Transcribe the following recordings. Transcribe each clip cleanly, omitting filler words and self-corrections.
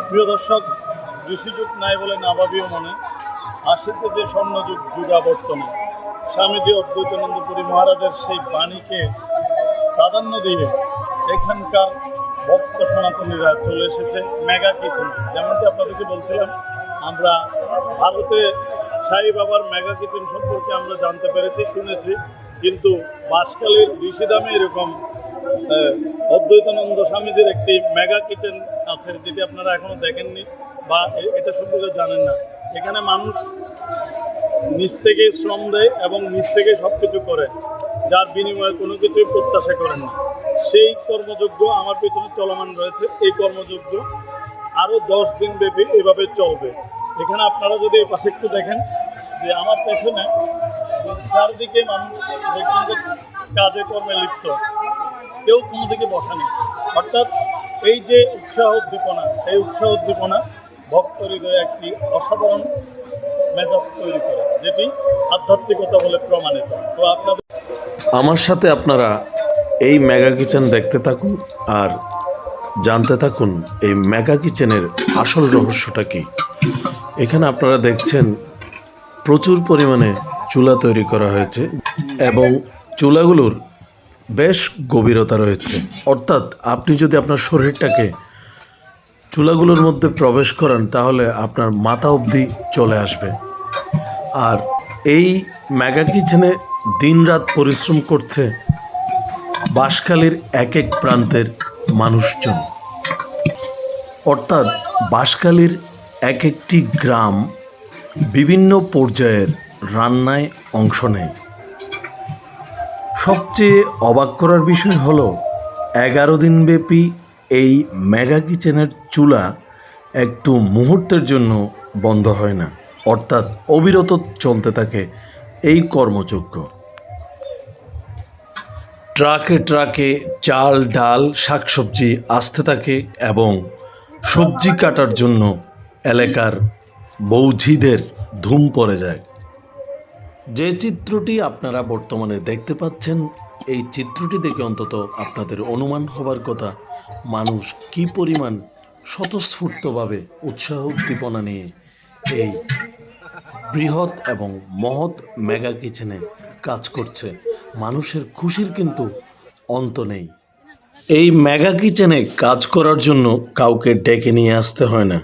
প্রিয় দর্শক, ঋষিযুগ নাই বলে না ভাবিও মনে, আসিতে যে স্বর্ণযুগ যুগাবর্তনে স্বামীজি অদ্বৈতানন্দ পুরী মহারাজের সেই বাণীকে প্রাধান্য দিয়ে এখানকার ভক্ত সনাতনীরা চলে এসেছে মেগা কিচেনে। যেমনটি আপনাদেরকে বলছিলাম, আমরা ভারতে সাই বাবার মেগা কিচেন সম্পর্কে আমরা জানতে পেরেছি, শুনেছি, কিন্তু বাঁশখালীর ঋষিধামে এরকম অদ্বৈতানন্দ স্বামীজির একটি মেগা কিচেন আছে, যেটি আপনারা এখনো দেখেননি বা এটা সম্পর্কে জানেন না। এখানে মানুষ নিজ থেকে শ্রম দেয় এবং নিজ থেকে সব কিছু করে, যার বিনিময়ে কোনো কিছুই প্রত্যাশা করেন না। সেই কর্মযজ্ঞ আমার পেছনে চলমান রয়েছে। এই কর্মযজ্ঞ আরও 10 দিন ব্যাপী এভাবে চলবে। এখানে আপনারা যদি এই পাশে একটু দেখেন, যে আমার পেছনে চারদিকে মানুষ দেখছেন যে কাজে কর্মে লিপ্ত, কেউ কোনো দিকে বসা নেই। অর্থাৎ এই যে উৎসাহ উদ্দীপনা, এই উৎসাহ উদ্দীপনা ভক্ত হৃদয়ে একটি অসাধারণ মেজাজ তৈরি করে, যেটি আধ্যাত্মিকতা বলে প্রমাণিত। তো আপনাদের আমার সাথে আপনারা এই মেগা কিচেন দেখতে থাকুন আর জানতে থাকুন এই মেগা কিচেনের আসল রহস্যটা কি। এখানে আপনারা দেখছেন প্রচুর পরিমাণে চুলা তৈরি করা হয়েছে এবং চুলাগুলোর বেশ গভীরতা রয়েছে। অর্থাৎ আপনি যদি আপনার শরীরটাকে চুলাগুলোর মধ্যে প্রবেশ করেন তাহলে আপনার মাথা অবধি চলে আসবে। আর এই মেগা কিচেনে দিনরাত পরিশ্রম করছে বাঁশখালীর এক এক প্রান্তের মানুষজন। অর্থাৎ বাঁশখালীর এক একটি গ্রাম বিভিন্ন পর্যায়ের রান্নায় অংশ নেয়। সবচেয়ে অবাক করার বিষয় হলো 11 দিনব্যাপী এই মেগা কিচেনের চুলা একটু মুহূর্তের জন্য বন্ধ হয় না। অর্থাৎ অবিরত চলতে থাকে এই কর্মযজ্ঞ। ট্রাকে ট্রাকে চাল ডাল শাকসবজি আসতে থাকে এবং সবজি কাটার জন্য এলাকার বৌঝিদের ধুম পড়ে যায়। যে চিত্রটি আপনারা বর্তমানে দেখতে পাচ্ছেন, এই চিত্রটি দেখে অন্তত আপনাদের অনুমান হবার কথা মানুষ কী পরিমাণ স্বতঃস্ফূর্তভাবে উৎসাহ উদ্দীপনা নিয়ে এই বৃহৎ এবং মহৎ মেগা কিচেনে কাজ করছে। মানুষের খুশির কিন্তু অন্ত নেই। এই মেগা কিচেনে কাজ করার জন্য কাউকে ডেকে নিয়ে আসতে হয় না,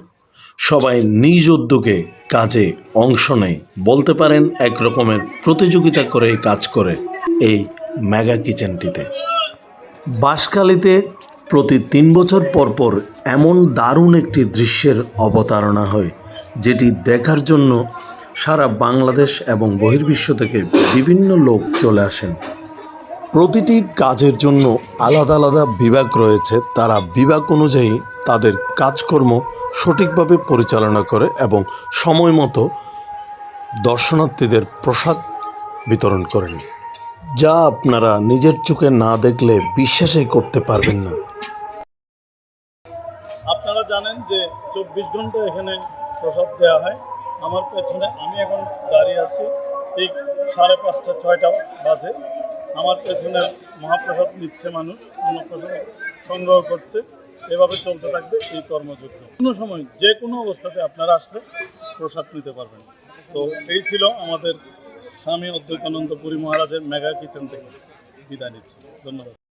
সবাই নিজ উদ্যোগে কাজে অংশ নেয়। বলতে পারেন এক রকমের প্রতিযোগিতা করে কাজ করে এই মেগা কিচেনটিতে। বাঁশখালীতে প্রতি 3 বছর পর পর এমন দারুণ একটি দৃশ্যের অবতারণা হয়, যেটি দেখার জন্য সারা বাংলাদেশ এবং বহির্বিশ্ব থেকে বিভিন্ন লোক চলে আসেন। প্রতিটি কাজের জন্য আলাদা আলাদা বিভাগ রয়েছে। তারা বিভাগ অনুযায়ী তাদের কাজকর্ম সঠিকভাবে পরিচালনা করে এবং সময় মতো দর্শনার্থীদের প্রসাদ বিতরণ করেন, যা আপনারা নিজের চোখে না দেখলে বিশ্বাসই করতে পারবেন না। আপনারা জানেন যে 24 ঘন্টা এখানে প্রসাদ দেওয়া হয়। আমার পেছনে আমি এখন দাঁড়িয়ে আছি, ঠিক 5:30 6টা বাজে। আমার পেছনে মহাপ্রসাদ নিচ্ছে মানুষ, মহাপ্রসাদ সংগ্রহ করছে। এভাবে চলতে থাকবে এই কর্মযজ্ঞ। কোনো সময় যে কোনো অবস্থাতে আপনারা আসলে প্রসাদ নিতে পারবেন। তো এই ছিল আমাদের স্বামী অদ্বৈতানন্দ পুরী মহারাজের মেগা কিচেন থেকে বিদায় নিচ্ছি। ধন্যবাদ।